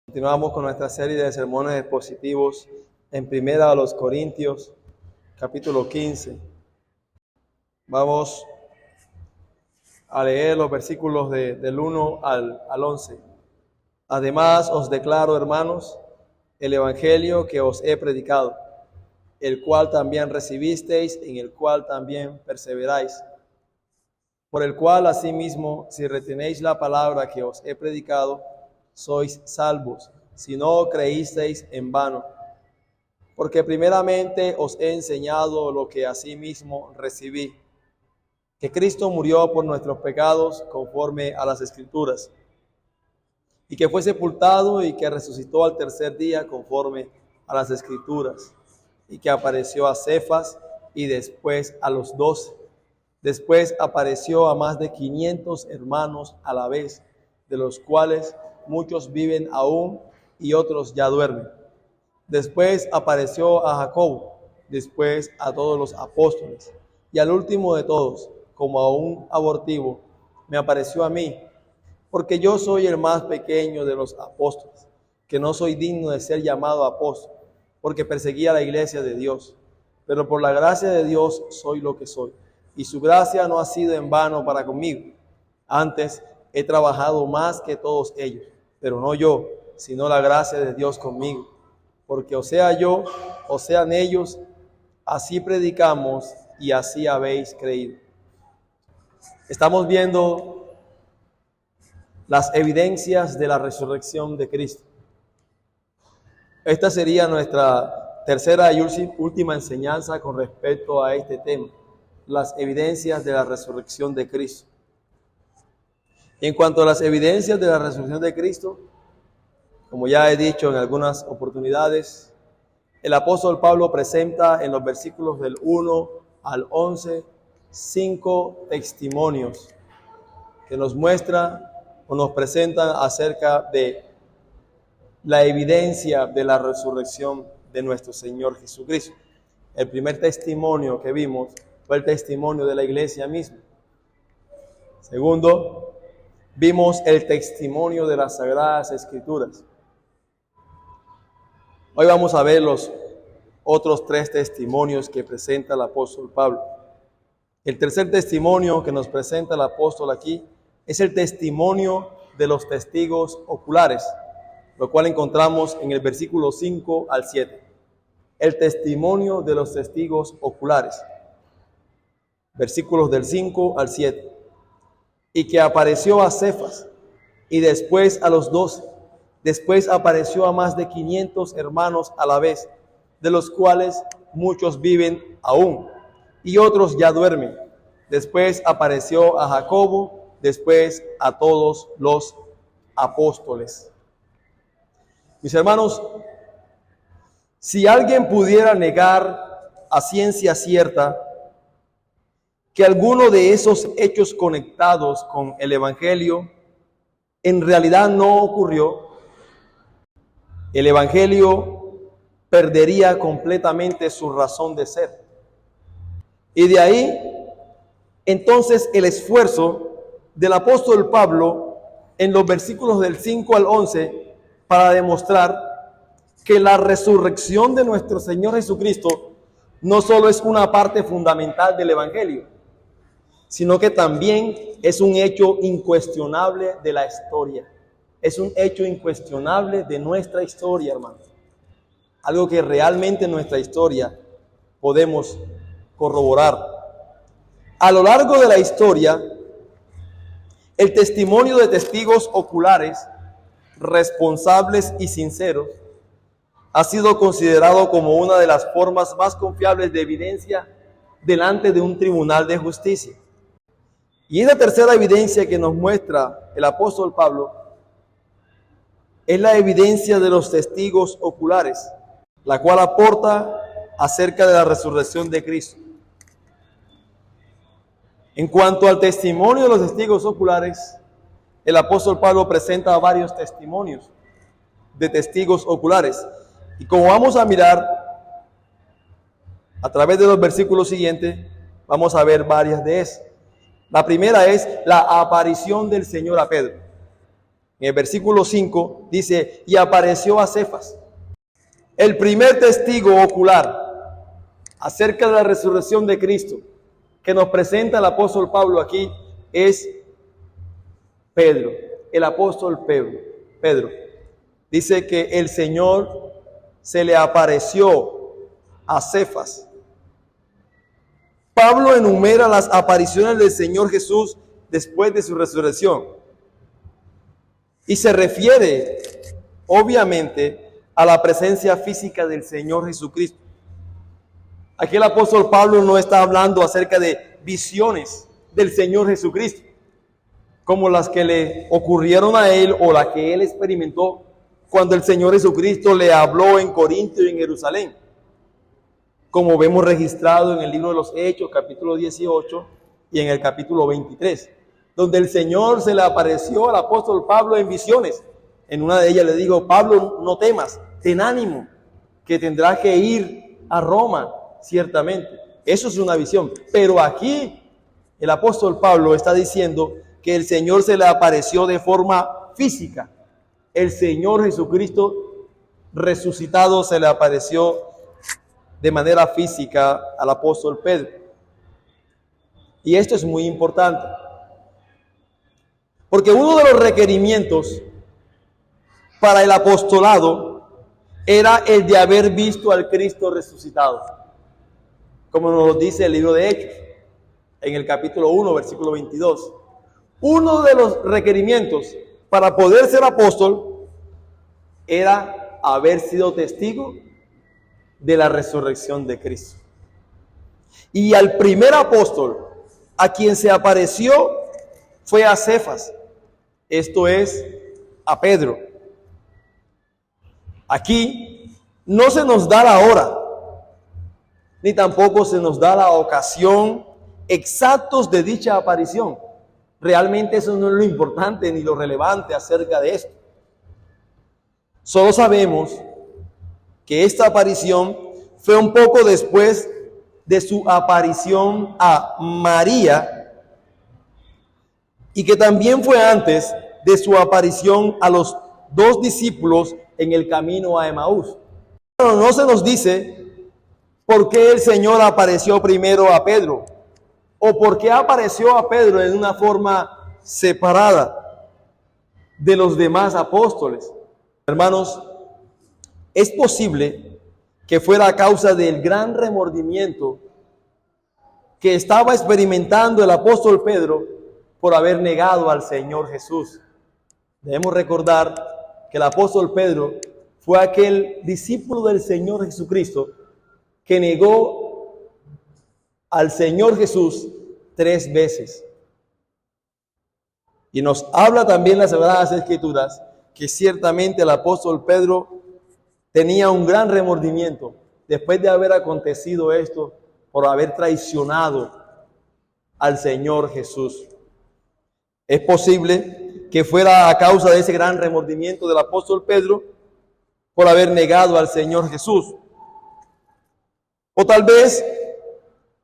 Continuamos con nuestra serie de sermones expositivos en Primera a los Corintios, capítulo 15. Vamos a leer los versículos del 1 al 11. Además os declaro, hermanos, el evangelio que os he predicado, el cual también recibisteis, en el cual también perseveráis, por el cual asimismo, si retenéis la palabra que os he predicado, sois salvos, si no creísteis en vano. Porque primeramente os he enseñado lo que asimismo recibí, que Cristo murió por nuestros pecados conforme a las Escrituras, y que fue sepultado y que resucitó al tercer día conforme a las Escrituras, y que apareció a Cefas y después a los 12. Después apareció a más de 500 hermanos a la vez, de los cuales muchos viven aún y otros ya duermen. Después apareció a Jacobo, después a todos los apóstoles, y al último de todos, como a un abortivo, me apareció a mí, porque yo soy el más pequeño de los apóstoles, que no soy digno de ser llamado apóstol, porque perseguía la iglesia de Dios. Pero por la gracia de Dios soy lo que soy, y su gracia no ha sido en vano para conmigo. Antes he trabajado más que todos ellos, pero no yo, sino la gracia de Dios conmigo. Porque o sea yo, o sean ellos, así predicamos y así habéis creído. Estamos viendo las evidencias de la resurrección de Cristo. Esta sería nuestra tercera y última enseñanza con respecto a este tema, las evidencias de la resurrección de Cristo. En cuanto a las evidencias de la resurrección de Cristo, como ya he dicho en algunas oportunidades, el apóstol Pablo presenta en los versículos del 1 al 11 5 testimonios que nos muestran o nos presentan acerca de la evidencia de la resurrección de nuestro Señor Jesucristo. El primer testimonio que vimos fue el testimonio de la iglesia misma. Segundo, vimos el testimonio de las Sagradas Escrituras. Hoy vamos a ver los otros 3 testimonios que presenta el apóstol Pablo. El tercer testimonio que nos presenta el apóstol aquí es el testimonio de los testigos oculares, lo cual encontramos en el versículo 5 al 7. El testimonio de los testigos oculares. Versículos del 5 al 7. Y que apareció a Cefas y después a los 12. Después apareció a más de 500 hermanos a la vez, de los cuales muchos viven aún y otros ya duermen. Después apareció a Jacobo, después a todos los apóstoles. Mis hermanos, si alguien pudiera negar a ciencia cierta que alguno de esos hechos conectados con el Evangelio en realidad no ocurrió, el Evangelio perdería completamente su razón de ser. Y de ahí, entonces, el esfuerzo del apóstol Pablo en los versículos del 5 al 11 para demostrar que la resurrección de nuestro Señor Jesucristo no solo es una parte fundamental del Evangelio, sino que también es un hecho incuestionable de la historia. Es un hecho incuestionable de nuestra historia, hermanos. Algo que realmente en nuestra historia podemos corroborar. A lo largo de la historia, el testimonio de testigos oculares, responsables y sinceros, ha sido considerado como una de las formas más confiables de evidencia delante de un tribunal de justicia. Y esa tercera evidencia que nos muestra el apóstol Pablo es la evidencia de los testigos oculares, la cual aporta acerca de la resurrección de Cristo. En cuanto al testimonio de los testigos oculares, el apóstol Pablo presenta varios testimonios de testigos oculares. Y como vamos a mirar a través de los versículos siguientes, vamos a ver varias de esas. La primera es la aparición del Señor a Pedro. En el versículo 5 dice, y apareció a Cefas. El primer testigo ocular acerca de la resurrección de Cristo que nos presenta el apóstol Pablo aquí es Pedro, el apóstol Pedro. Dice que el Señor se le apareció a Cefas. Pablo enumera las apariciones del Señor Jesús después de su resurrección y se refiere, obviamente, a la presencia física del Señor Jesucristo. Aquí el apóstol Pablo no está hablando acerca de visiones del Señor Jesucristo, como las que le ocurrieron a él o las que él experimentó cuando el Señor Jesucristo le habló en Corinto y en Jerusalén, como vemos registrado en el libro de los Hechos, capítulo 18 y en el capítulo 23, donde el Señor se le apareció al apóstol Pablo en visiones. En una de ellas le dijo, Pablo, no temas, ten ánimo, que tendrás que ir a Roma, ciertamente. Eso es una visión. Pero aquí el apóstol Pablo está diciendo que el Señor se le apareció de forma física. El Señor Jesucristo resucitado se le apareció de manera física al apóstol Pedro. Y esto es muy importante, porque uno de los requerimientos para el apostolado era el de haber visto al Cristo resucitado, como nos lo dice el libro de Hechos, en el capítulo 1, versículo 22. Uno de los requerimientos para poder ser apóstol era haber sido testigo de la resurrección de Cristo. Y al primer apóstol a quien se apareció fue a Cefas, esto es, a Pedro. Aquí no se nos da la hora, ni tampoco se nos da la ocasión exactos de dicha aparición. Realmente eso no es lo importante ni lo relevante acerca de esto. Solo sabemos que esta aparición fue un poco después de su aparición a María y que también fue antes de su aparición a los dos discípulos en el camino a Emaús. Pero no se nos dice por qué el Señor apareció primero a Pedro o por qué apareció a Pedro en una forma separada de los demás apóstoles. Hermanos, es posible que fuera a causa del gran remordimiento que estaba experimentando el apóstol Pedro por haber negado al Señor Jesús. Debemos recordar que el apóstol Pedro fue aquel discípulo del Señor Jesucristo que negó al Señor Jesús 3 veces. Y nos habla también las Sagradas Escrituras que ciertamente el apóstol Pedro tenía un gran remordimiento después de haber acontecido esto por haber traicionado al Señor Jesús. Es posible que fuera a causa de ese gran remordimiento del apóstol Pedro por haber negado al Señor Jesús. O tal vez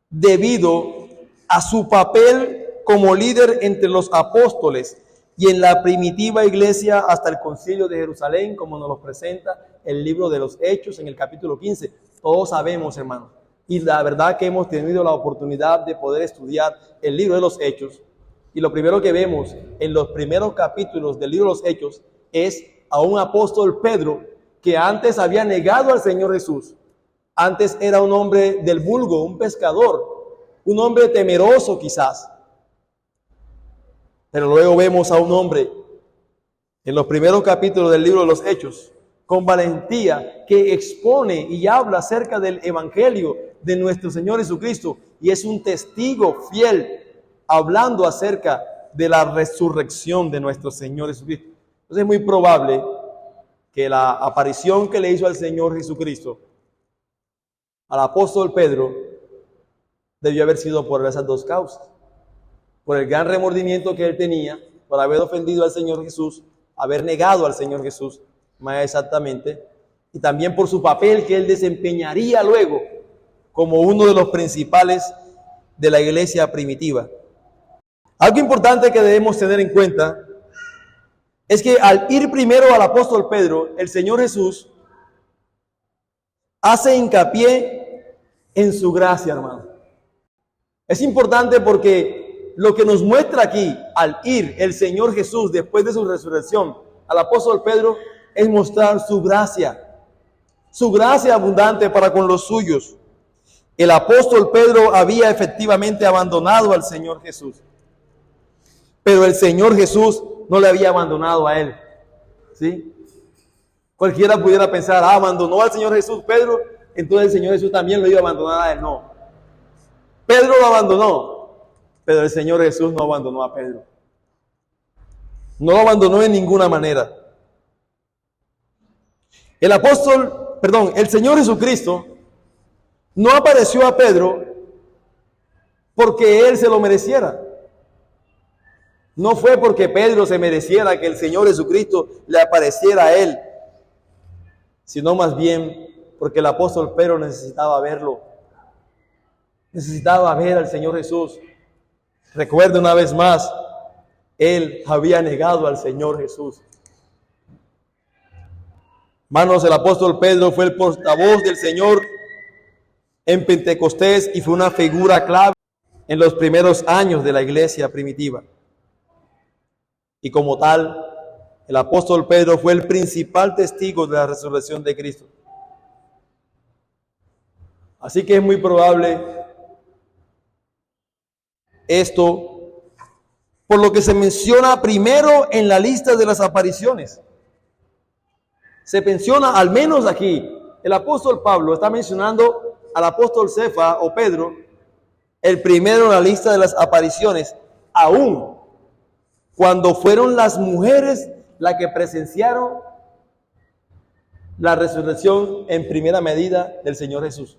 debido a su papel como líder entre los apóstoles y en la primitiva iglesia hasta el Concilio de Jerusalén, como nos lo presenta el libro de los Hechos en el capítulo 15. Todos sabemos, hermanos, y la verdad que hemos tenido la oportunidad de poder estudiar el libro de los Hechos. Y lo primero que vemos en los primeros capítulos del libro de los Hechos es a un apóstol Pedro que antes había negado al Señor Jesús. Antes era un hombre del vulgo, un pescador, un hombre temeroso quizás. Pero luego vemos a un hombre en los primeros capítulos del libro de los Hechos con valentía que expone y habla acerca del evangelio de nuestro Señor Jesucristo y es un testigo fiel hablando acerca de la resurrección de nuestro Señor Jesucristo. Entonces es muy probable que la aparición que le hizo al Señor Jesucristo al apóstol Pedro debió haber sido por esas dos causas. Por el gran remordimiento que él tenía, por haber ofendido al Señor Jesús, haber negado al Señor Jesús, más exactamente, y también por su papel que él desempeñaría luego como uno de los principales de la iglesia primitiva. Algo importante que debemos tener en cuenta es que al ir primero al apóstol Pedro, el Señor Jesús hace hincapié en su gracia, hermano. Es importante porque lo que nos muestra aquí, al ir el Señor Jesús después de su resurrección al apóstol Pedro, es mostrar su gracia abundante para con los suyos. El apóstol Pedro había efectivamente abandonado al Señor Jesús, pero el Señor Jesús no le había abandonado a él, ¿sí? Cualquiera pudiera pensar, abandonó al Señor Jesús Pedro, entonces el Señor Jesús también lo iba a abandonar a él. No, Pedro lo abandonó, pero el Señor Jesús no abandonó a Pedro. No lo abandonó en ninguna manera. El Señor Jesucristo no apareció a Pedro porque él se lo mereciera. No fue porque Pedro se mereciera que el Señor Jesucristo le apareciera a él, sino más bien porque el apóstol Pedro necesitaba verlo. Necesitaba ver al Señor Jesús. Recuerde una vez más, él había negado al Señor Jesús. Hermanos, el apóstol Pedro fue el portavoz del Señor en Pentecostés y fue una figura clave en los primeros años de la iglesia primitiva. Y como tal, el apóstol Pedro fue el principal testigo de la resurrección de Cristo. Así que es muy probable esto, por lo que se menciona primero en la lista de las apariciones. Se menciona, al menos aquí, el apóstol Pablo está mencionando al apóstol Cefa o Pedro, el primero en la lista de las apariciones, aún cuando fueron las mujeres las que presenciaron la resurrección en primera medida del Señor Jesús.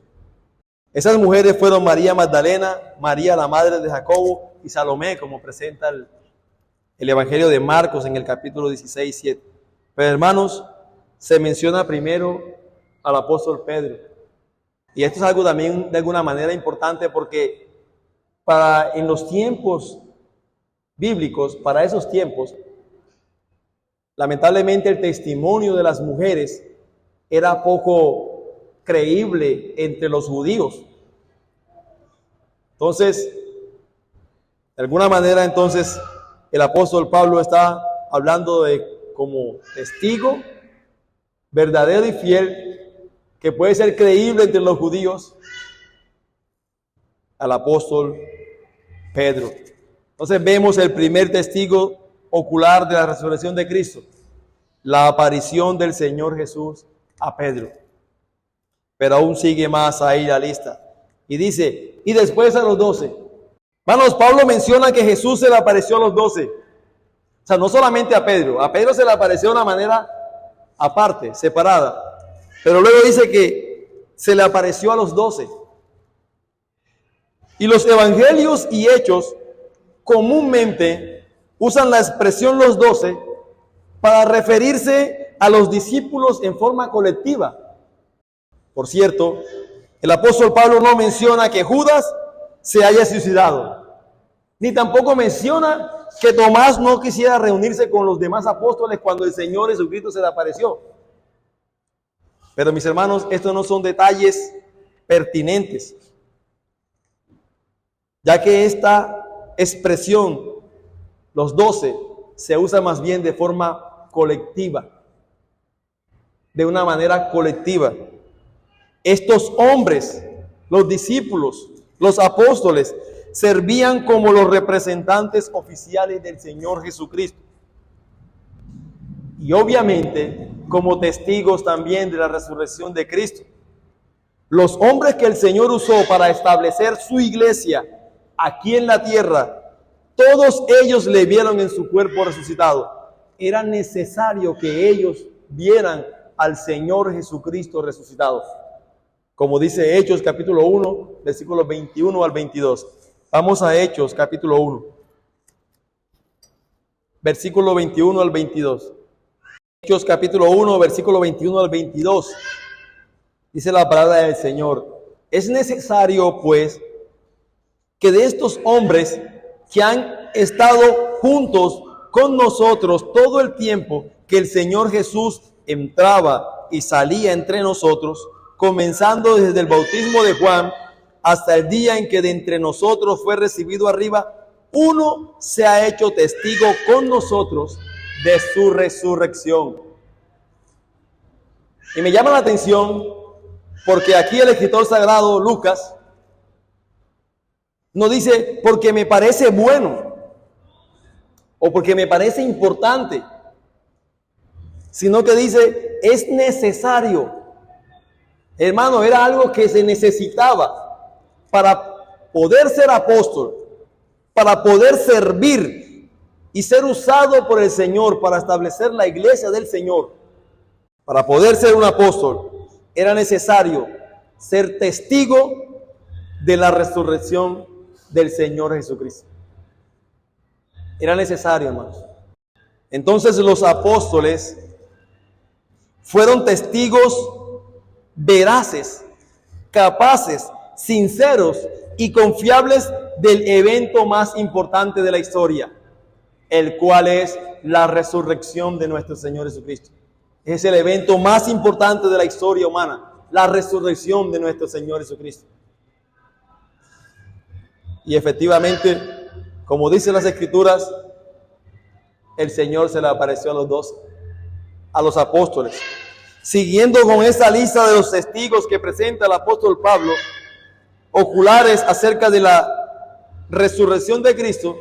Esas mujeres fueron María Magdalena, María la madre de Jacobo y Salomé, como presenta el Evangelio de Marcos en el capítulo 16, 7. Pero hermanos, se menciona primero al apóstol Pedro. Y esto es algo también de alguna manera importante porque en los tiempos bíblicos, para esos tiempos, lamentablemente el testimonio de las mujeres era poco creíble entre los judíos. Entonces, de alguna manera, entonces, el apóstol Pablo está hablando de como testigo verdadero y fiel, que puede ser creíble entre los judíos, al apóstol Pedro. Entonces vemos el primer testigo ocular de la resurrección de Cristo, la aparición del Señor Jesús a Pedro. Pero aún sigue más ahí la lista. Y dice, y después a los 12. Hermanos, Pablo menciona que Jesús se le apareció a los 12. O sea, no solamente a Pedro se le apareció de una manera aparte, separada. Pero luego dice que se le apareció a los 12. Y los evangelios y hechos comúnmente usan la expresión los 12 para referirse a los discípulos en forma colectiva. Por cierto, el apóstol Pablo no menciona que Judas se haya suicidado, ni tampoco menciona que Tomás no quisiera reunirse con los demás apóstoles cuando el Señor Jesucristo se le apareció. Pero mis hermanos, estos no son detalles pertinentes, ya que esta expresión, los 12, se usa más bien de forma colectiva, de una manera colectiva. Estos hombres, los discípulos, los apóstoles, servían como los representantes oficiales del Señor Jesucristo. Y obviamente como testigos también de la resurrección de Cristo. Los hombres que el Señor usó para establecer su iglesia aquí en la tierra, todos ellos le vieron en su cuerpo resucitado. Era necesario que ellos vieran al Señor Jesucristo resucitado. Como dice Hechos capítulo 1, versículos 21 al 22. Vamos a Hechos capítulo 1, versículo 21 al 22. Hechos capítulo 1, versículo 21 al 22. Dice la palabra del Señor. Es necesario, pues, que de estos hombres que han estado juntos con nosotros todo el tiempo que el Señor Jesús entraba y salía entre nosotros, comenzando desde el bautismo de Juan hasta el día en que de entre nosotros fue recibido arriba. Uno se ha hecho testigo con nosotros de su resurrección. Y me llama la atención porque aquí el escritor sagrado Lucas no dice porque me parece bueno o porque me parece importante, sino que dice es necesario. Hermano, era algo que se necesitaba para poder ser apóstol, para poder servir y ser usado por el Señor para establecer la iglesia del Señor. Para poder ser un apóstol era necesario ser testigo de la resurrección del Señor Jesucristo. Era necesario, hermanos. Entonces los apóstoles fueron testigos veraces, capaces, sinceros y confiables del evento más importante de la historia, el cual es la resurrección de nuestro Señor Jesucristo. Es el evento más importante de la historia humana, la resurrección de nuestro Señor Jesucristo. Y efectivamente, como dicen las Escrituras, el Señor se le apareció a los 12, a los apóstoles. Siguiendo con esa lista de los testigos que presenta el apóstol Pablo, oculares acerca de la resurrección de Cristo,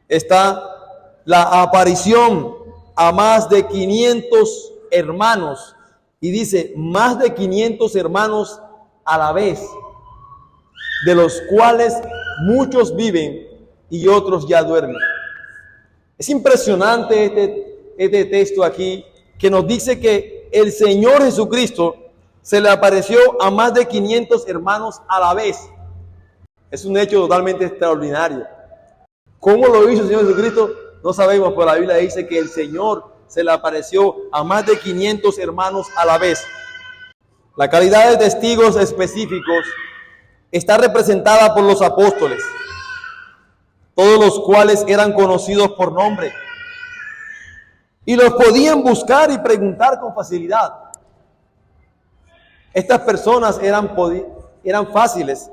está la aparición a más de 500 hermanos. Y dice, más de 500 hermanos a la vez, de los cuales muchos viven y otros ya duermen. Es impresionante este texto aquí, que nos dice que el Señor Jesucristo se le apareció a más de 500 hermanos a la vez. Es un hecho totalmente extraordinario. ¿Cómo lo hizo el Señor Jesucristo? No sabemos, pero la Biblia dice que el Señor se le apareció a más de 500 hermanos a la vez. La calidad de testigos específicos está representada por los apóstoles, todos los cuales eran conocidos por nombre y los podían buscar y preguntar con facilidad. Estas personas eran fáciles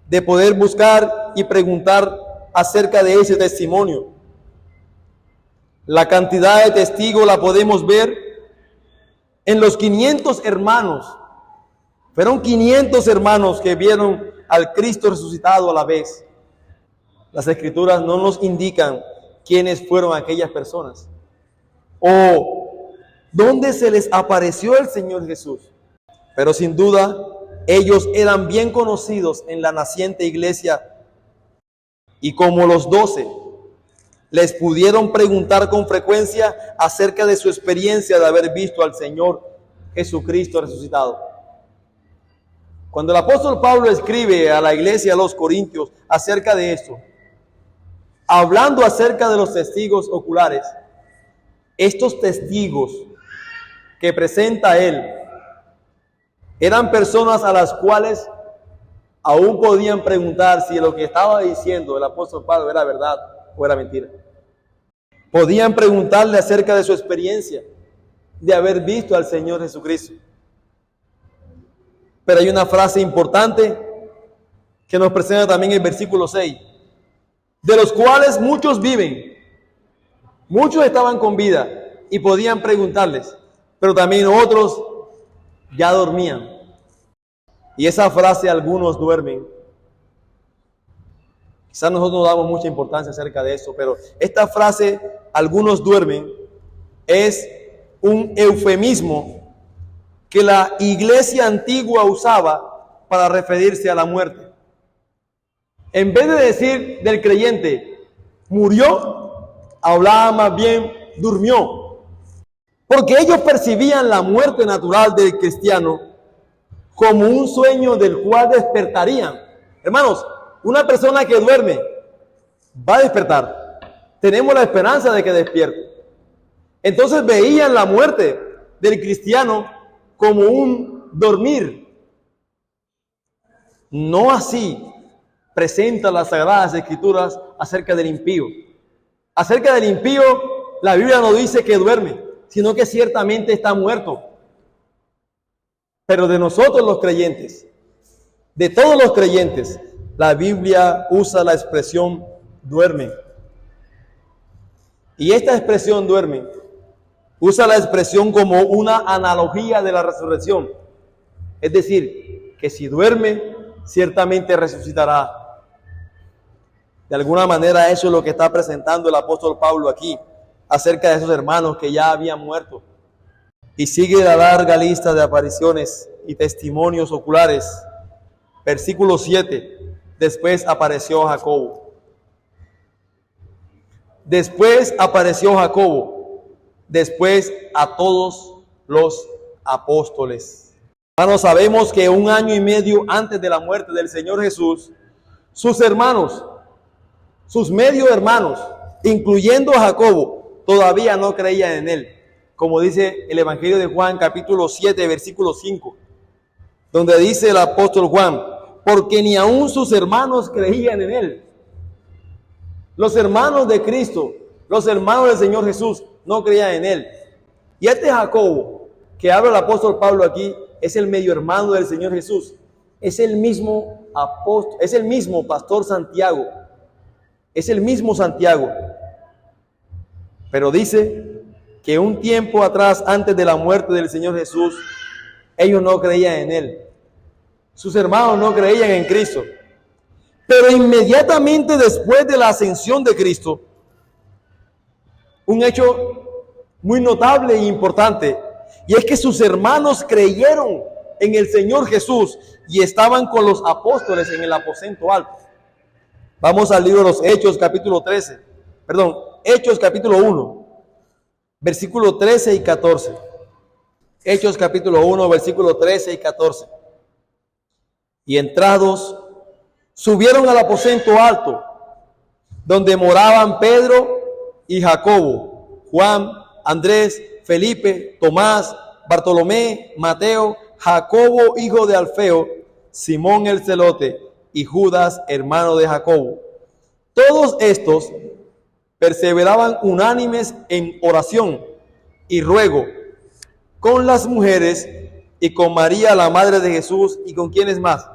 de poder buscar y preguntar acerca de ese testimonio. La cantidad de testigos la podemos ver en los 500 hermanos. Fueron 500 hermanos que vieron al Cristo resucitado a la vez. Las Escrituras no nos indican quiénes fueron aquellas personas o dónde se les apareció el Señor Jesús. Pero sin duda, ellos eran bien conocidos en la naciente iglesia y como los 12, les pudieron preguntar con frecuencia acerca de su experiencia de haber visto al Señor Jesucristo resucitado. Cuando el apóstol Pablo escribe a la iglesia de los Corintios acerca de esto, hablando acerca de los testigos oculares, estos testigos que presenta él eran personas a las cuales aún podían preguntar si lo que estaba diciendo el apóstol Pablo era verdad o era mentira. Podían preguntarle acerca de su experiencia de haber visto al Señor Jesucristo. Pero hay una frase importante que nos presenta también el versículo 6, de los cuales muchos viven. Muchos estaban con vida y podían preguntarles, pero también otros ya dormían. Y esa frase, algunos duermen. Quizás nosotros no damos mucha importancia acerca de eso, pero esta frase, algunos duermen, es un eufemismo que la iglesia antigua usaba para referirse a la muerte. En vez de decir del creyente, murió, hablaba más bien, durmió. Porque ellos percibían la muerte natural del cristiano como un sueño del cual despertarían. Hermanos, una persona que duerme va a despertar. Tenemos la esperanza de que despierte. Entonces veían la muerte del cristiano como un dormir. No así presenta las Sagradas Escrituras acerca del impío. Acerca del impío, la Biblia no dice que duerme, sino que ciertamente está muerto. Pero de nosotros los creyentes, de todos los creyentes, la Biblia usa la expresión duerme. Y esta expresión duerme usa la expresión como una analogía de la resurrección. Es decir, que si duerme, ciertamente resucitará. De alguna manera eso es lo que está presentando el apóstol Pablo aquí, acerca de esos hermanos que ya habían muerto. Y sigue la larga lista de apariciones y testimonios oculares. Versículo 7. Después apareció Jacobo. Después apareció Jacobo. Después a todos los apóstoles. Hermanos, sabemos que 1 año y medio antes de la muerte del Señor Jesús, sus hermanos, sus medio hermanos, incluyendo a Jacobo, todavía no creían en él. Como dice el Evangelio de Juan, capítulo 7, versículo 5, donde dice el apóstol Juan, porque ni aun sus hermanos creían en él. Los hermanos de Cristo, los hermanos del Señor Jesús, no creían en él. Y este Jacobo, que habla el apóstol Pablo aquí, es el medio hermano del Señor Jesús. Es el mismo apóstol, es el mismo pastor Santiago. Es el mismo Santiago. Pero dice que un tiempo atrás, antes de la muerte del Señor Jesús, ellos no creían en él. Sus hermanos no creían en Cristo. Pero inmediatamente después de la ascensión de Cristo, un hecho muy notable e importante, y es que sus hermanos creyeron en el Señor Jesús y estaban con los apóstoles en el aposento alto. Vamos al libro de los Hechos, capítulo 13. Perdón, Hechos, capítulo 1, versículo 13 y 14. Hechos, capítulo 1, versículo 13 y 14. Y entrados, subieron al aposento alto, donde moraban Pedro y Jacobo, Juan, Andrés, Felipe, Tomás, Bartolomé, Mateo, Jacobo, hijo de Alfeo, Simón el celote y Judas, hermano de Jacobo. Todos estos perseveraban unánimes en oración y ruego con las mujeres y con María, la madre de Jesús, y con quienes más,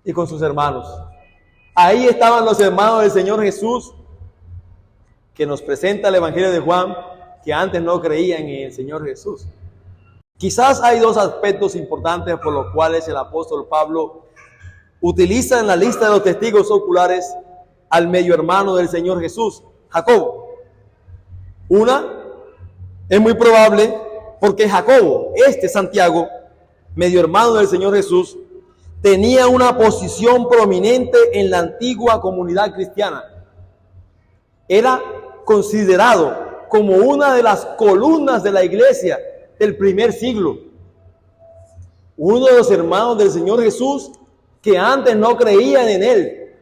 y con sus hermanos. Ahí estaban los hermanos del Señor Jesús, que nos presenta el Evangelio de Juan, que antes no creían en el Señor Jesús. Quizás hay dos aspectos importantes por los cuales el apóstol Pablo utiliza en la lista de los testigos oculares al medio hermano del Señor Jesús, Jacobo. Una, es muy probable porque Jacobo, Santiago, medio hermano del Señor Jesús, tenía una posición prominente en la antigua comunidad cristiana. Era considerado como una de las columnas de la iglesia del primer siglo. Uno de los hermanos del Señor Jesús que antes no creían en él.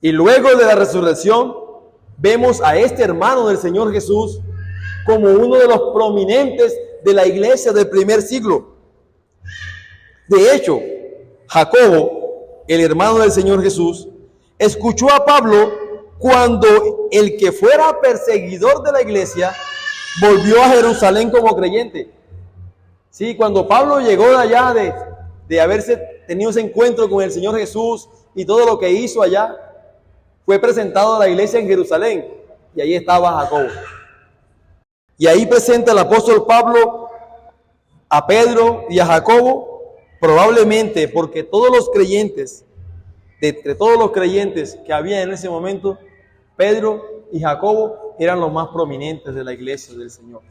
Y luego de la resurrección, vemos a este hermano del Señor Jesús como uno de los prominentes de la iglesia del primer siglo. De hecho, Jacobo, el hermano del Señor Jesús, escuchó a Pablo cuando el que fuera perseguidor de la iglesia volvió a Jerusalén como creyente. Sí, cuando Pablo llegó de allá de haberse tenido ese encuentro con el Señor Jesús y todo lo que hizo allá, fue presentado a la iglesia en Jerusalén y ahí estaba Jacobo. Y ahí presenta el apóstol Pablo a Pedro y a Jacobo, probablemente porque todos los creyentes, de entre todos los creyentes que había en ese momento, Pedro y Jacobo eran los más prominentes de la iglesia del Señor.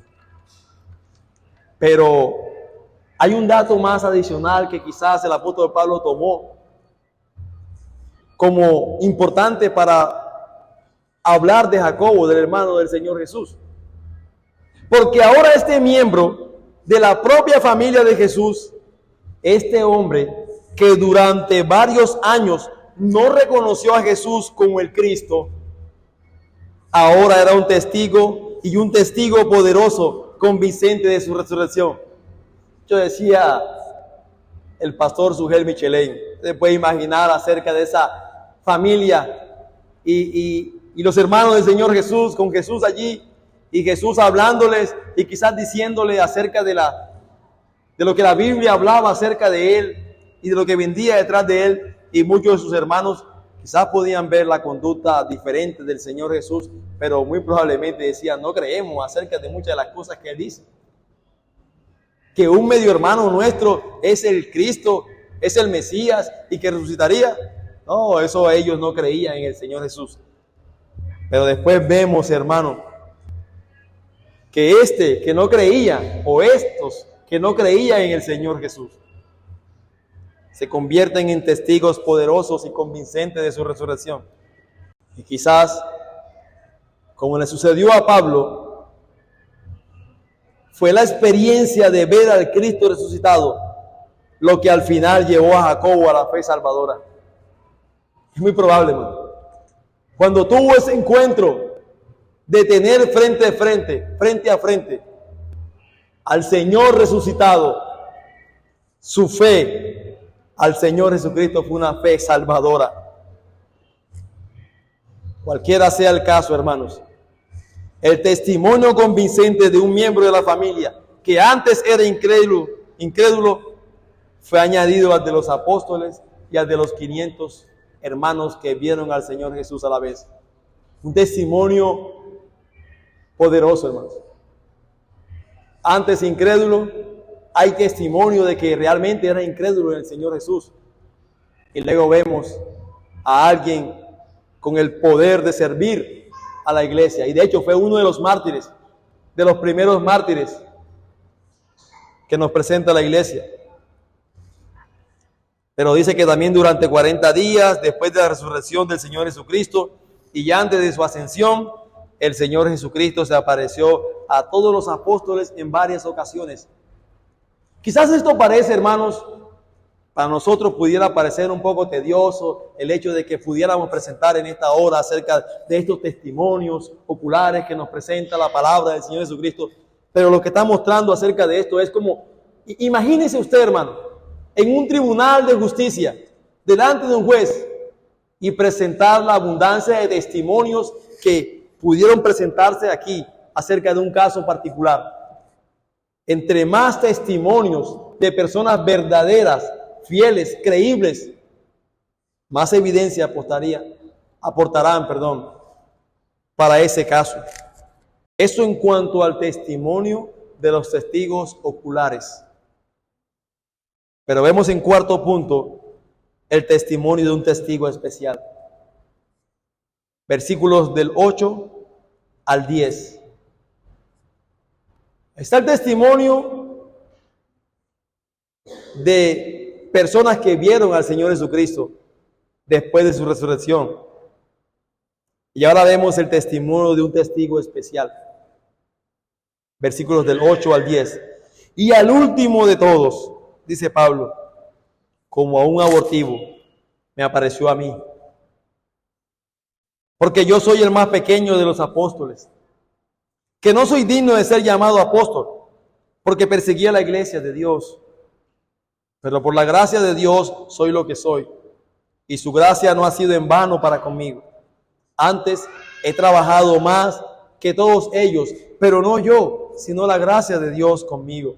Pero hay un dato más adicional que quizás el apóstol Pablo tomó como importante para hablar de Jacobo, del hermano del Señor Jesús. Porque ahora este miembro de la propia familia de Jesús, este hombre que durante varios años no reconoció a Jesús como el Cristo, ahora era un testigo y un testigo poderoso, convincente de su resurrección. Yo decía el pastor Sugel Michelén, se puede imaginar acerca de esa familia y Y los hermanos del Señor Jesús, con Jesús allí, y Jesús hablándoles y quizás diciéndole acerca de lo que la Biblia hablaba acerca de Él y de lo que vendía detrás de Él. Y muchos de sus hermanos quizás podían ver la conducta diferente del Señor Jesús, pero muy probablemente decían, no creemos acerca de muchas de las cosas que Él dice. Que un medio hermano nuestro es el Cristo, es el Mesías y que resucitaría. No, eso ellos no creían en el Señor Jesús. Pero después vemos, hermano, que que no creía, o estos que no creían en el Señor Jesús, se convierten en testigos poderosos y convincentes de su resurrección. Y quizás, como le sucedió a Pablo, fue la experiencia de ver al Cristo resucitado lo que al final llevó a Jacobo a la fe salvadora. Es muy probable, hermano. Cuando tuvo ese encuentro de tener frente a frente al Señor resucitado, su fe al Señor Jesucristo fue una fe salvadora. Cualquiera sea el caso, hermanos, el testimonio convincente de un miembro de la familia que antes era incrédulo fue añadido al de los apóstoles y al de los 500 hermanos que vieron al Señor Jesús a la vez. Un testimonio poderoso, hermanos. Antes incrédulo, hay testimonio de que realmente era incrédulo en el Señor Jesús. Y luego vemos a alguien con el poder de servir a la iglesia. Y de hecho fue uno de los mártires, de los primeros mártires que nos presenta la iglesia. Pero dice que también durante 40 días, después de la resurrección del Señor Jesucristo y ya antes de su ascensión, el Señor Jesucristo se apareció a todos los apóstoles en varias ocasiones. Quizás esto parece, hermanos, para nosotros pudiera parecer un poco tedioso el hecho de que pudiéramos presentar en esta hora acerca de estos testimonios oculares que nos presenta la palabra del Señor Jesucristo. Pero lo que está mostrando acerca de esto es como, imagínese usted, hermano, en un tribunal de justicia, delante de un juez, y presentar la abundancia de testimonios que pudieron presentarse aquí acerca de un caso particular. Entre más testimonios de personas verdaderas, fieles, creíbles, más evidencia aportarán para ese caso. Eso en cuanto al testimonio de los testigos oculares. Pero vemos en cuarto punto el testimonio de un testigo especial. Versículos del 8 al 10. Está el testimonio de personas que vieron al Señor Jesucristo después de su resurrección. Y ahora vemos el testimonio de un testigo especial. Versículos del 8 al 10. Y al último de todos, dice Pablo, como a un abortivo, me apareció a mí. Porque yo soy el más pequeño de los apóstoles, que no soy digno de ser llamado apóstol, porque perseguía la iglesia de Dios. Pero por la gracia de Dios soy lo que soy, y su gracia no ha sido en vano para conmigo. Antes he trabajado más que todos ellos, pero no yo, sino la gracia de Dios conmigo.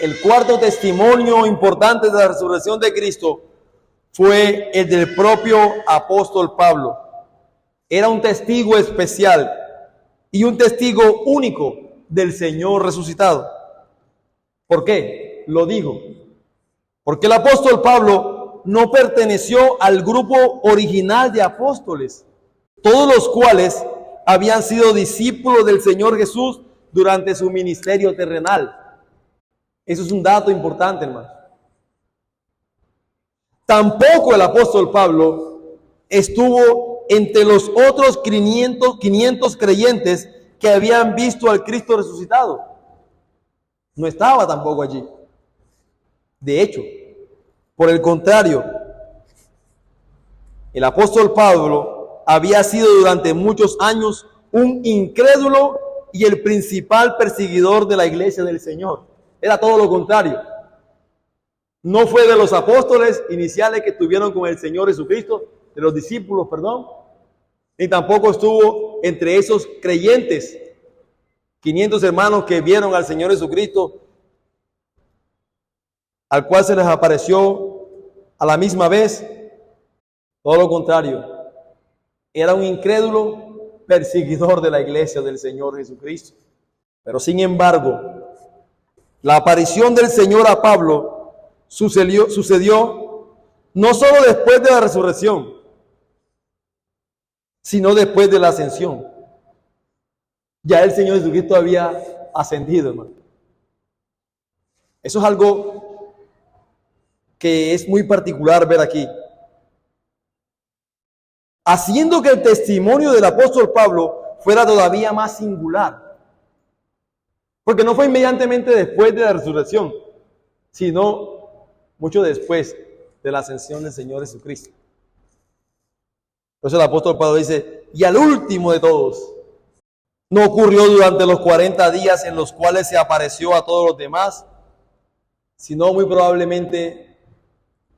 El cuarto testimonio importante de la resurrección de Cristo fue el del propio apóstol Pablo. Era un testigo especial y un testigo único del Señor resucitado. ¿Por qué? Lo digo. Porque el apóstol Pablo no perteneció al grupo original de apóstoles, todos los cuales habían sido discípulos del Señor Jesús durante su ministerio terrenal. Eso es un dato importante, hermano. Tampoco el apóstol Pablo estuvo entre los otros 500 creyentes que habían visto al Cristo resucitado. No estaba tampoco allí. De hecho, por el contrario, el apóstol Pablo había sido durante muchos años un incrédulo y el principal perseguidor de la iglesia del Señor. Era todo lo contrario. No fue de los apóstoles iniciales que estuvieron con el Señor Jesucristo, los discípulos, perdón, ni tampoco estuvo entre esos creyentes, 500 hermanos que vieron al Señor Jesucristo, al cual se les apareció a la misma vez. Todo lo contrario, era un incrédulo perseguidor de la iglesia del Señor Jesucristo. Pero sin embargo, la aparición del Señor a Pablo sucedió no solo después de la resurrección, sino después de la ascensión. Ya el Señor Jesucristo había ascendido, hermano. Eso es algo que es muy particular ver aquí. Haciendo que el testimonio del apóstol Pablo fuera todavía más singular. Porque no fue inmediatamente después de la resurrección, sino mucho después de la ascensión del Señor Jesucristo. Por eso el apóstol Pablo dice, y al último de todos, no ocurrió durante los 40 días en los cuales se apareció a todos los demás, sino muy probablemente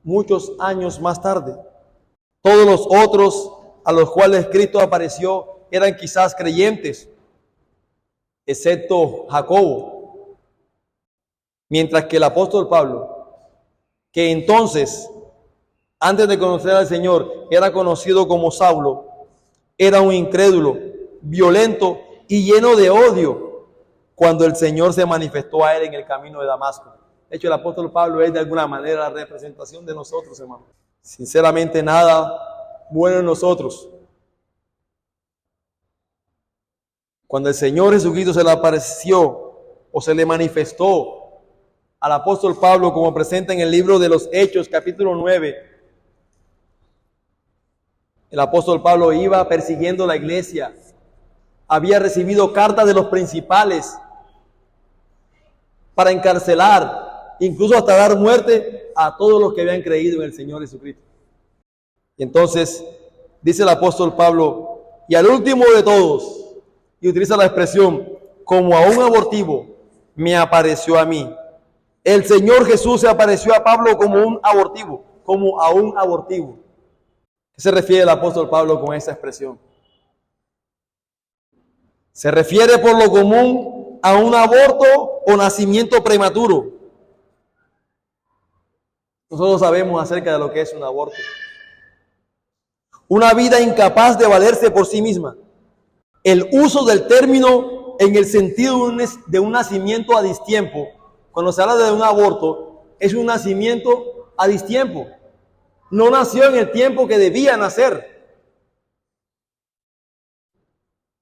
muchos años más tarde. Todos los otros a los cuales Cristo apareció eran quizás creyentes, excepto Jacobo. Mientras que el apóstol Pablo, que entonces, antes de conocer al Señor, era conocido como Saulo, era un incrédulo, violento y lleno de odio cuando el Señor se manifestó a él en el camino de Damasco. De hecho, el apóstol Pablo es de alguna manera la representación de nosotros, hermano. Sinceramente, nada bueno en nosotros. Cuando el Señor Jesucristo se le apareció o se le manifestó al apóstol Pablo, como presenta en el libro de los Hechos, capítulo 9, el apóstol Pablo iba persiguiendo la iglesia, había recibido cartas de los principales para encarcelar, incluso hasta dar muerte a todos los que habían creído en el Señor Jesucristo. Y entonces dice el apóstol Pablo, y al último de todos, y utiliza la expresión, como a un abortivo, me apareció a mí. El Señor Jesús se apareció a Pablo como un abortivo, como a un abortivo. ¿Qué se refiere el apóstol Pablo con esa expresión? Se refiere por lo común a un aborto o nacimiento prematuro. Nosotros sabemos acerca de lo que es un aborto. Una vida incapaz de valerse por sí misma. El uso del término en el sentido de un nacimiento a distiempo, cuando se habla de un aborto, es un nacimiento a distiempo. No nació en el tiempo que debía nacer.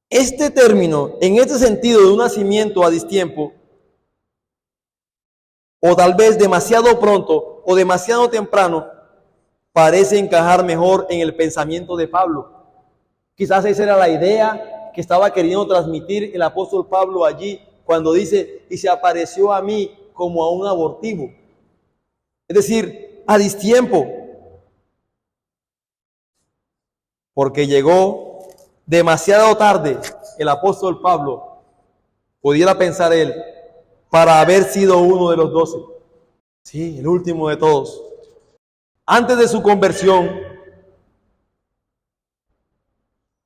Este término, en este sentido de un nacimiento a distiempo, o tal vez demasiado pronto o demasiado temprano, parece encajar mejor en el pensamiento de Pablo. Quizás esa era la idea que estaba queriendo transmitir el apóstol Pablo allí, cuando dice, y se apareció a mí como a un abortivo. Es decir, a distiempo. Porque llegó demasiado tarde el apóstol Pablo, pudiera pensar él, para haber sido uno de los 12. Sí, el último de todos. Antes de su conversión,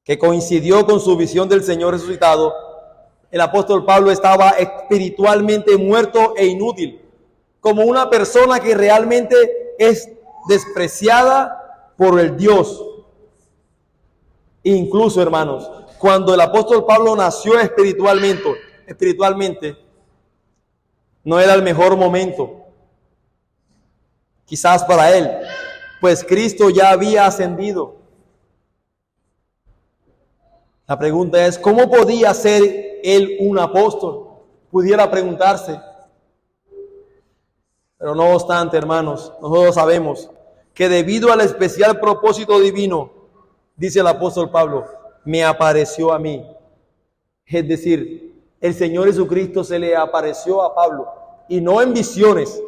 que coincidió con su visión del Señor resucitado, el apóstol Pablo estaba espiritualmente muerto e inútil, como una persona que realmente es despreciada por el Dios. Incluso, hermanos, cuando el apóstol Pablo nació espiritualmente, no era el mejor momento, quizás para él, pues Cristo ya había ascendido. La pregunta es, ¿cómo podía ser él un apóstol? Pudiera preguntarse. Pero no obstante, hermanos, nosotros sabemos que debido al especial propósito divino, dice el apóstol Pablo, me apareció a mí. Es decir, el Señor Jesucristo se le apareció a Pablo, y no en visiones,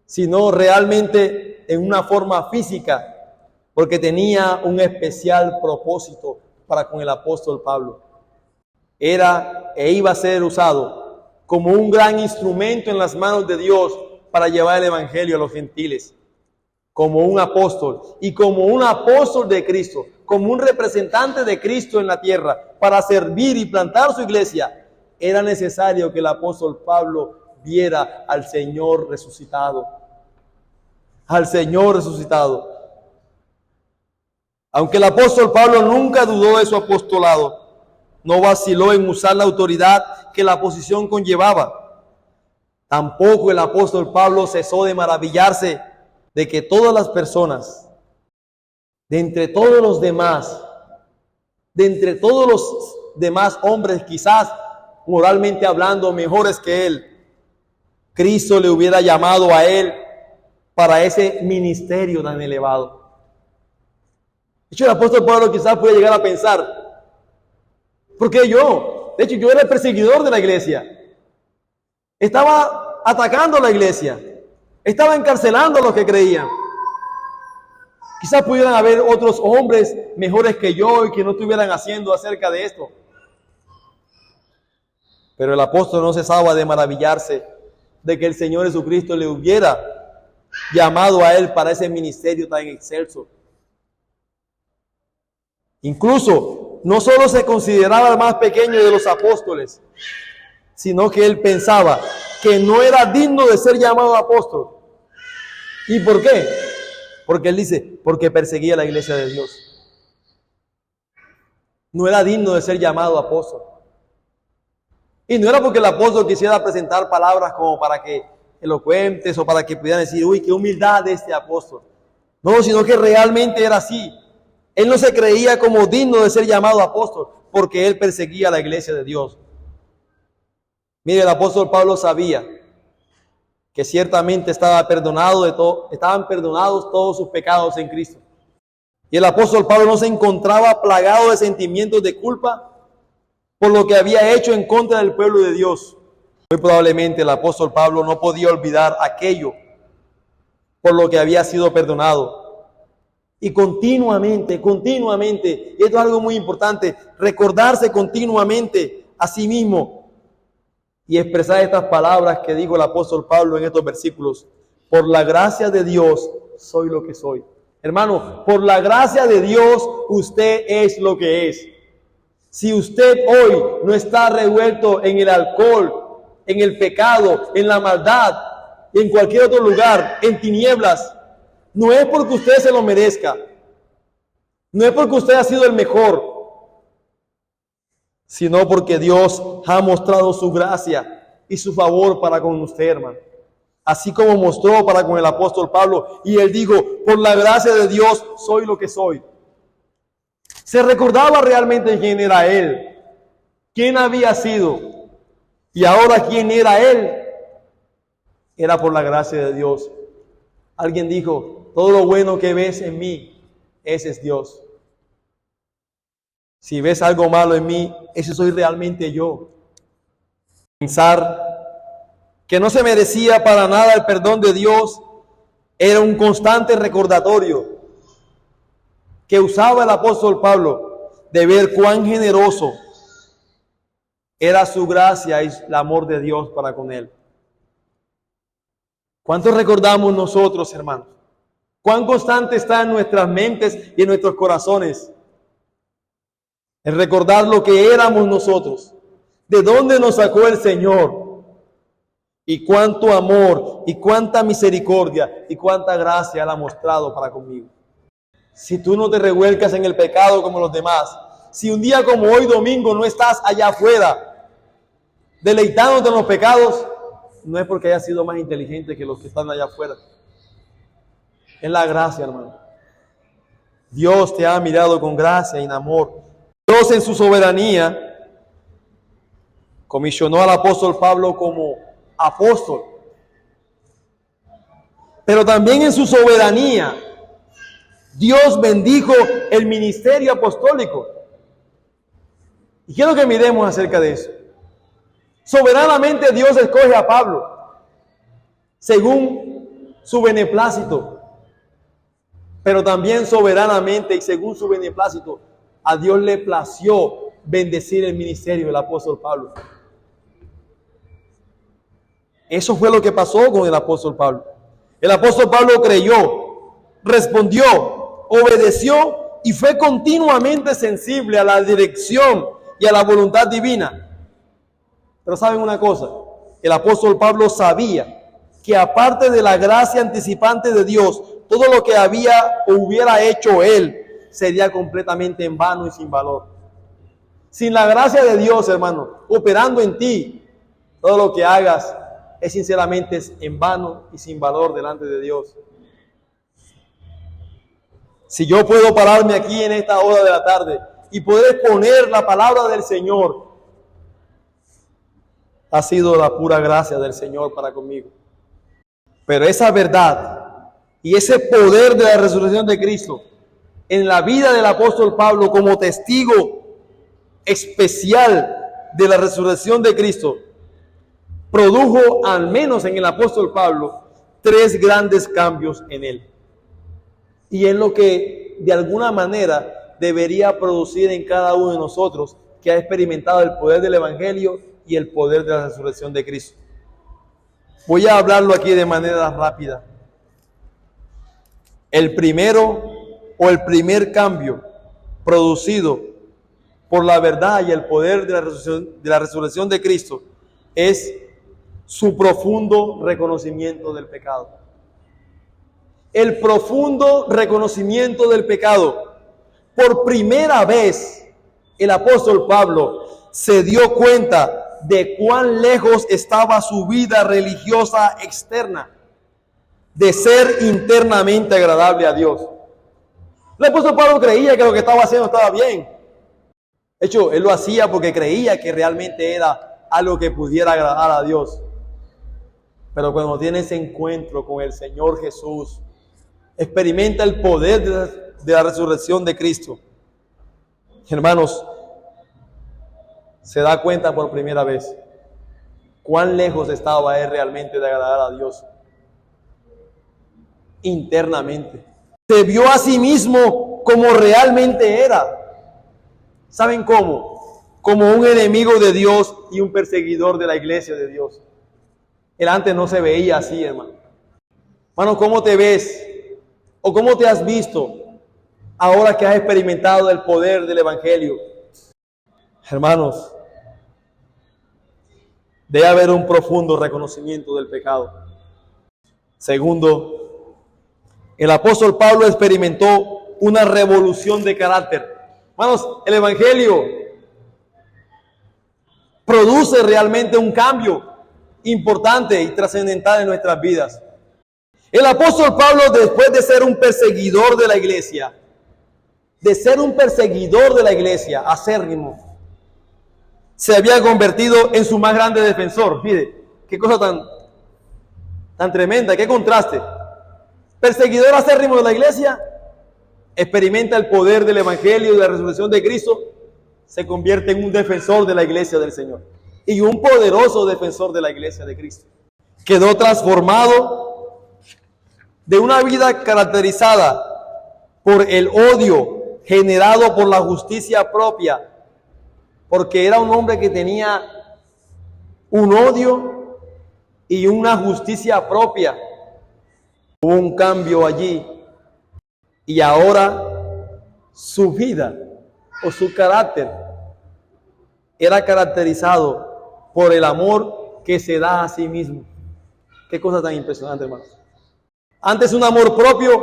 sino realmente en una forma física, porque tenía un especial propósito para con el apóstol Pablo. Era e iba a ser usado como un gran instrumento en las manos de Dios para llevar el evangelio a los gentiles. como un apóstol y como un apóstol de Cristo, como un representante de Cristo en la tierra para servir y plantar su iglesia, era necesario que el apóstol Pablo viera al Señor resucitado. Al Señor resucitado. Aunque el apóstol Pablo nunca dudó de su apostolado, no vaciló en usar la autoridad que la posición conllevaba. Tampoco el apóstol Pablo cesó de maravillarse de que todas las personas, de entre todos los demás hombres, quizás moralmente hablando mejores que él, Cristo le hubiera llamado a él para ese ministerio tan elevado. De hecho, el apóstol Pablo quizás puede llegar a pensar, ¿por qué yo? De hecho, yo era el perseguidor de la iglesia. Estaba atacando a la iglesia. Estaba encarcelando a los que creían. Quizás pudieran haber otros hombres mejores que yo y que no estuvieran haciendo acerca de esto. Pero el apóstol no cesaba de maravillarse de que el Señor Jesucristo le hubiera llamado a él para ese ministerio tan excelso. Incluso, no solo se consideraba el más pequeño de los apóstoles, sino que él pensaba que no era digno de ser llamado apóstol. ¿Y por qué? Porque él dice, porque perseguía la iglesia de Dios. No era digno de ser llamado apóstol. Y no era porque el apóstol quisiera presentar palabras como para que elocuentes o para que pudieran decir, uy, qué humildad de este apóstol. No, sino que realmente era así. Él no se creía como digno de ser llamado apóstol porque él perseguía la iglesia de Dios. Mire, el apóstol Pablo sabía que ciertamente estaban perdonados todos sus pecados en Cristo. Y el apóstol Pablo no se encontraba plagado de sentimientos de culpa por lo que había hecho en contra del pueblo de Dios. Muy probablemente el apóstol Pablo no podía olvidar aquello por lo que había sido perdonado. Y continuamente, y esto es algo muy importante, recordarse continuamente a sí mismo y expresar estas palabras que dijo el apóstol Pablo en estos versículos. Por la gracia de Dios soy lo que soy. Hermano, por la gracia de Dios usted es lo que es. Si usted hoy no está revuelto en el alcohol, en el pecado, en la maldad, en cualquier otro lugar, en tinieblas, no es porque usted se lo merezca, no es porque usted ha sido el mejor, sino porque Dios ha mostrado su gracia y su favor para con usted, hermano. Así como mostró para con el apóstol Pablo, y él dijo, por la gracia de Dios soy lo que soy. Se recordaba realmente quién era él, quién había sido, y ahora quién era él. Era por la gracia de Dios. Alguien dijo, todo lo bueno que ves en mí, ese es Dios. Si ves algo malo en mí, ese soy realmente yo. Pensar que no se merecía para nada el perdón de Dios era un constante recordatorio que usaba el apóstol Pablo de ver cuán generoso era su gracia y el amor de Dios para con él. ¿Cuánto recordamos nosotros, hermanos? ¿Cuán constante está en nuestras mentes y en nuestros corazones el recordar lo que éramos nosotros? ¿De dónde nos sacó el Señor? Y cuánto amor, y cuánta misericordia, y cuánta gracia Él ha mostrado para conmigo. Si tú no te revuelcas en el pecado como los demás, si un día como hoy domingo no estás allá afuera, deleitándote en los pecados, no es porque hayas sido más inteligente que los que están allá afuera. Es la gracia, hermano. Dios te ha mirado con gracia y en amor. Dios en su soberanía comisionó al apóstol Pablo como apóstol. Pero también en su soberanía Dios bendijo el ministerio apostólico. Y quiero que miremos acerca de eso. Soberanamente Dios escoge a Pablo según su beneplácito. Pero también soberanamente y según su beneplácito, a Dios le plació bendecir el ministerio del apóstol Pablo. Eso fue lo que pasó con el apóstol Pablo. El apóstol Pablo creyó respondió, obedeció y fue continuamente sensible a la dirección y a la voluntad divina. Pero ¿saben una cosa? El apóstol Pablo sabía que aparte de la gracia anticipante de Dios, todo lo que había o hubiera hecho él sería completamente en vano y sin valor. Sin la gracia de Dios, hermano, operando en ti, todo lo que hagas es sinceramente en vano y sin valor delante de Dios. Si yo puedo pararme aquí en esta hora de la tarde y poder exponer la palabra del Señor, ha sido la pura gracia del Señor para conmigo. Pero esa verdad y ese poder de la resurrección de Cristo en la vida del apóstol Pablo como testigo especial de la resurrección de Cristo produjo, al menos en el apóstol Pablo, 3 grandes cambios en él. Y es lo que de alguna manera debería producir en cada uno de nosotros que ha experimentado el poder del Evangelio y el poder de la resurrección de Cristo. Voy a hablarlo aquí de manera rápida. El primero o el primer cambio producido por la verdad y el poder de la resurrección de Cristo es su profundo reconocimiento del pecado. El profundo reconocimiento del pecado. Por primera vez, el apóstol Pablo se dio cuenta de cuán lejos estaba su vida religiosa externa de ser internamente agradable a Dios. El apóstol Pablo creía que lo que estaba haciendo estaba bien. De hecho, él lo hacía porque creía que realmente era algo que pudiera agradar a Dios. Pero cuando tiene ese encuentro con el Señor Jesús, experimenta el poder de la resurrección de Cristo, hermanos, se da cuenta por primera vez cuán lejos estaba él realmente de agradar a Dios internamente. Se vio a sí mismo como realmente era. ¿Saben cómo? Como un enemigo de Dios y un perseguidor de la iglesia de Dios. Él antes no se veía así, hermano. Hermano, ¿cómo te ves? ¿O cómo te has visto ahora que has experimentado el poder del Evangelio? Hermanos, debe haber un profundo reconocimiento del pecado. Segundo, el apóstol Pablo experimentó una revolución de carácter. Hermanos, el Evangelio produce realmente un cambio importante y trascendental en nuestras vidas. El apóstol Pablo, después de ser un perseguidor de la iglesia, acérrimo, se había convertido en su más grande defensor. Mire, qué cosa tan tremenda, qué contraste. Perseguidor acérrimo de la iglesia, experimenta el poder del Evangelio y de la resurrección de Cristo, se convierte en un defensor de la iglesia del Señor y un poderoso defensor de la iglesia de Cristo. Quedó transformado de una vida caracterizada por el odio generado por la justicia propia, porque era un hombre que tenía un odio y una justicia propia. Hubo un cambio allí y ahora su vida o su carácter era caracterizado por el amor que se da a sí mismo. Qué cosa tan impresionante, hermanos. Antes un amor propio,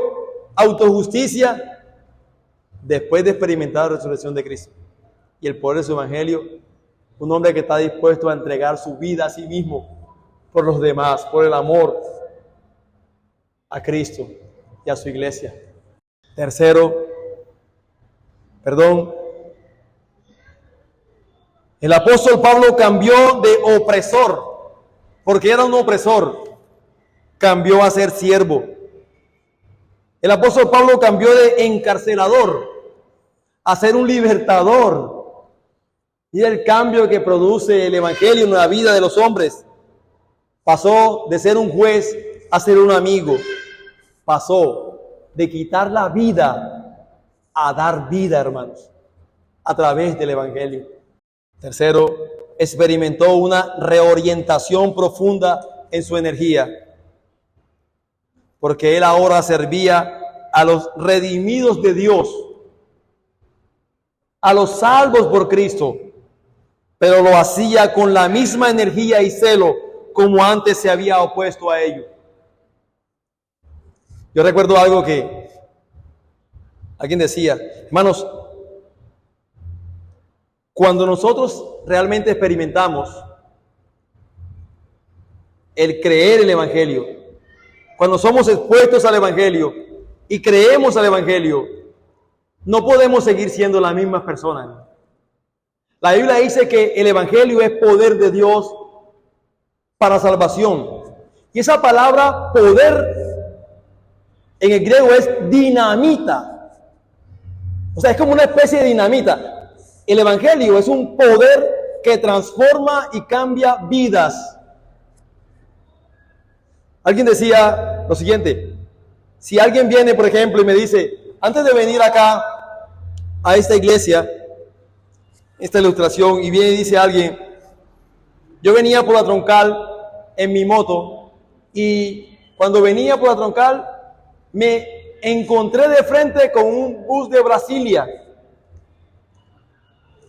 autojusticia, después de experimentar la resurrección de Cristo y el poder de su Evangelio, un hombre que está dispuesto a entregar su vida a sí mismo por los demás, por el amor a Cristo y a su iglesia. Tercero, el apóstol Pablo cambió de opresor, porque era un opresor, cambió a ser siervo. El apóstol Pablo cambió de encarcelador a ser un libertador. Y el cambio que produce el Evangelio en la vida de los hombres. Pasó de ser un juez a ser un amigo. Pasó de quitar la vida a dar vida, hermanos, a través del Evangelio. Tercero, experimentó una reorientación profunda en su energía, porque él ahora servía a los redimidos de Dios, a los salvos por Cristo, pero lo hacía con la misma energía y celo como antes se había opuesto a ello. Yo recuerdo algo que alguien decía, hermanos, cuando nosotros realmente experimentamos el creer el Evangelio, cuando somos expuestos al Evangelio y creemos al Evangelio, no podemos seguir siendo las mismas personas. La Biblia dice que el Evangelio es poder de Dios para salvación. Y esa palabra poder en el griego es dinamita. O sea, es como una especie de dinamita. El Evangelio es un poder que transforma y cambia vidas. Alguien decía lo siguiente: si alguien viene, por ejemplo, y me dice, antes de venir acá a esta iglesia, esta ilustración, y viene y dice alguien, yo venía por la Troncal en mi moto, y cuando venía por la Troncal me encontré de frente con un bus de Brasilia,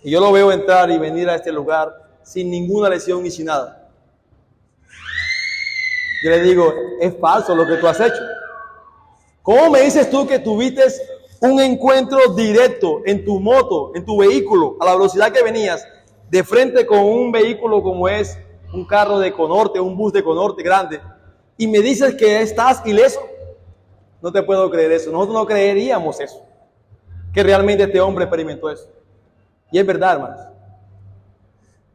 y yo lo veo entrar y venir a este lugar sin ninguna lesión ni sin nada. Yo le digo, es falso lo que tú has hecho. ¿Cómo me dices tú que tuviste un encuentro directo en tu moto, en tu vehículo, a la velocidad que venías, de frente con un vehículo como es un carro de Econorte, un bus de Econorte grande, y me dices que estás ileso? No te puedo creer eso. Nosotros no creeríamos eso, que realmente este hombre experimentó eso. Y es verdad, hermanos.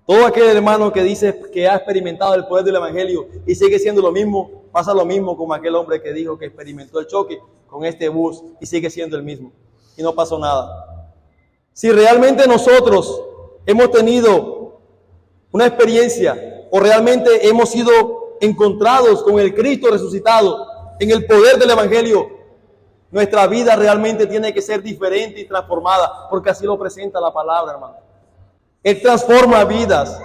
Todo aquel hermano que dice que ha experimentado el poder del Evangelio y sigue siendo lo mismo, pasa lo mismo como aquel hombre que dijo que experimentó el choque con este bus y sigue siendo el mismo. Y no pasó nada. Si realmente nosotros hemos tenido una experiencia o realmente hemos sido encontrados con el Cristo resucitado en el poder del Evangelio, nuestra vida realmente tiene que ser diferente y transformada, porque así lo presenta la palabra, hermano. Él transforma vidas.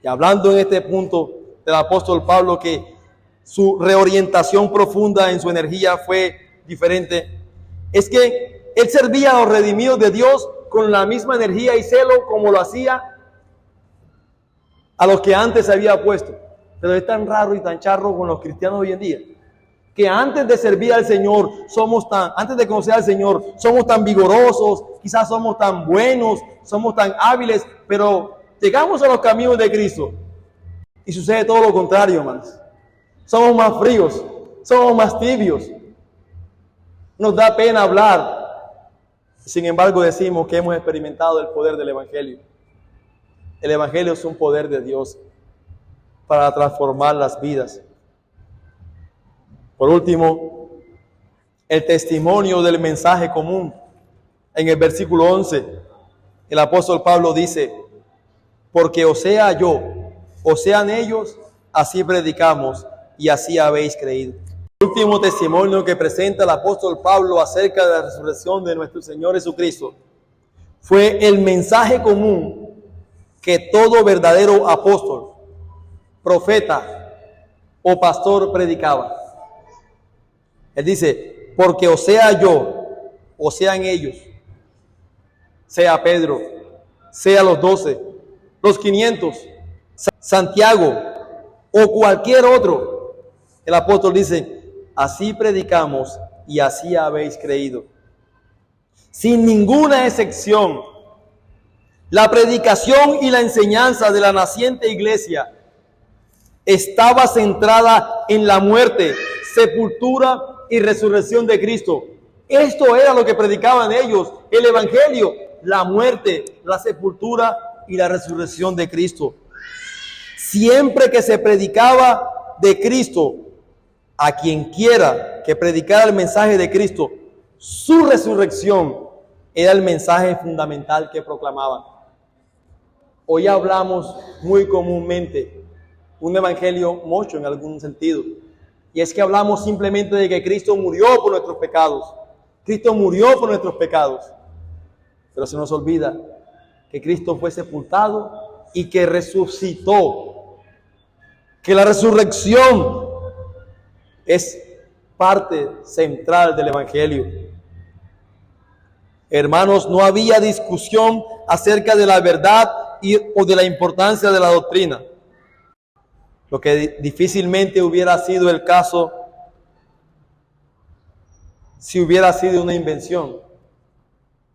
Y hablando en este punto del apóstol Pablo, que su reorientación profunda en su energía fue diferente, es que él servía a los redimidos de Dios con la misma energía y celo como lo hacía a los que antes se había puesto. Pero es tan raro y tan charro con los cristianos hoy en día, que antes de servir al Señor, antes de conocer al Señor, somos tan vigorosos, quizás somos tan buenos, somos tan hábiles, pero llegamos a los caminos de Cristo y sucede todo lo contrario, hermanos. Somos más fríos, somos más tibios, nos da pena hablar. Sin embargo, decimos que hemos experimentado el poder del Evangelio. El Evangelio es un poder de Dios para transformar las vidas. Por último, el testimonio del mensaje común. En el versículo 11, el apóstol Pablo dice, porque o sea yo, o sean ellos, así predicamos y así habéis creído. El último testimonio que presenta el apóstol Pablo acerca de la resurrección de nuestro Señor Jesucristo fue el mensaje común que todo verdadero apóstol, profeta o pastor predicaba. Él dice, porque o sea yo, o sean ellos, sea Pedro, sea los 12, los 500, Santiago o cualquier otro, el apóstol dice, así predicamos y así habéis creído. Sin ninguna excepción, la predicación y la enseñanza de la naciente iglesia estaba centrada en la muerte, sepultura y resurrección de Cristo. Esto era lo que predicaban ellos, el Evangelio, la muerte, la sepultura y la resurrección de Cristo. Siempre que se predicaba de Cristo, a quien quiera que predicara el mensaje de Cristo, su resurrección era el mensaje fundamental que proclamaban. Hoy hablamos muy comúnmente un evangelio mocho en algún sentido, y es que hablamos simplemente de que Cristo murió por nuestros pecados. Cristo murió por nuestros pecados, pero se nos olvida que Cristo fue sepultado y que resucitó, que la resurrección es parte central del Evangelio. Hermanos, no había discusión acerca de la verdad o de la importancia de la doctrina. Lo que difícilmente hubiera sido el caso si hubiera sido una invención.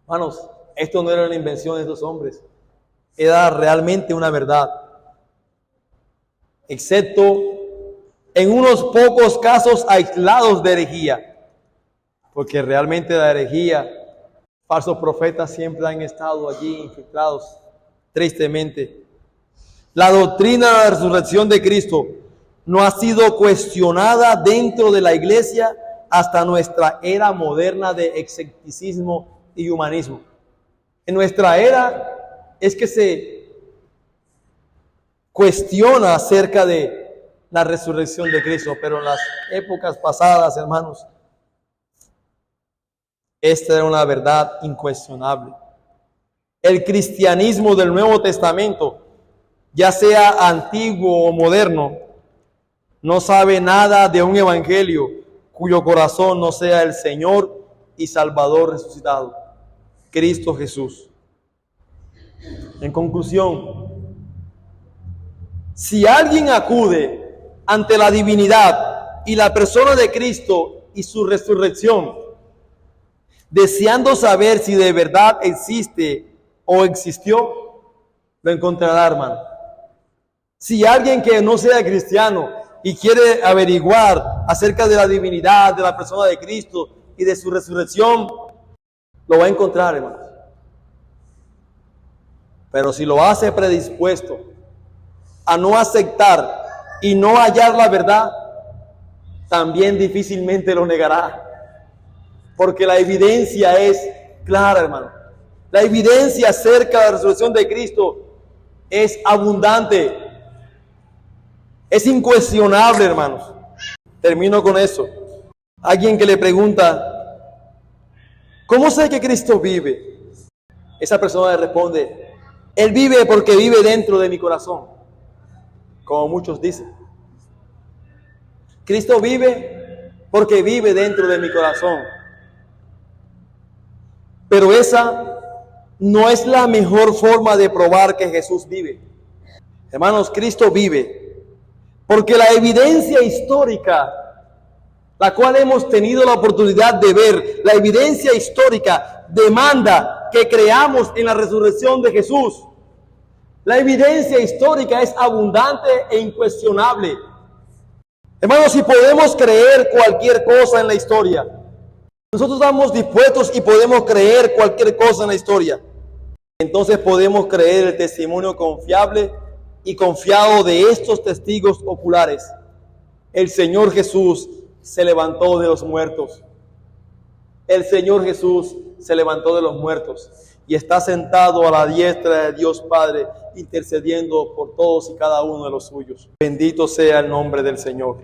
Hermanos, esto no era una invención de estos hombres, era realmente una verdad. Excepto en unos pocos casos aislados de herejía, porque realmente la herejía, falsos profetas siempre han estado allí infiltrados, tristemente. La doctrina de la resurrección de Cristo no ha sido cuestionada dentro de la iglesia hasta nuestra era moderna de escepticismo y humanismo. En nuestra era es que se cuestiona acerca de la resurrección de Cristo, pero en las épocas pasadas, hermanos, esta era una verdad incuestionable. El cristianismo del Nuevo Testamento, ya sea antiguo o moderno, no sabe nada de un evangelio cuyo corazón no sea el Señor y Salvador resucitado, Cristo Jesús. En conclusión, si alguien acude ante la divinidad y la persona de Cristo y su resurrección, deseando saber si de verdad existe o existió, lo encontrará, hermano. Si alguien que no sea cristiano y quiere averiguar acerca de la divinidad, de la persona de Cristo y de su resurrección, lo va a encontrar, hermano. Pero si lo hace predispuesto a no aceptar y no hallar la verdad, también difícilmente lo negará. Porque la evidencia es clara, hermano. La evidencia acerca de la resurrección de Cristo es abundante. Es incuestionable, hermanos. Termino con eso. Alguien que le pregunta, ¿cómo sé que Cristo vive? Esa persona le responde, Él vive porque vive dentro de mi corazón. Como muchos dicen. Cristo vive porque vive dentro de mi corazón. Pero esa no es la mejor forma de probar que Jesús vive. Hermanos, Cristo vive porque la evidencia histórica, la cual hemos tenido la oportunidad de ver, la evidencia histórica demanda que creamos en la resurrección de Jesús. La evidencia histórica es abundante e incuestionable. Hermanos, si podemos creer cualquier cosa en la historia, nosotros estamos dispuestos y podemos creer cualquier cosa en la historia, entonces podemos creer el testimonio confiable y confiado de estos testigos oculares. El Señor Jesús se levantó de los muertos. El Señor Jesús se levantó de los muertos y está sentado a la diestra de Dios Padre, intercediendo por todos y cada uno de los suyos. Bendito sea el nombre del Señor.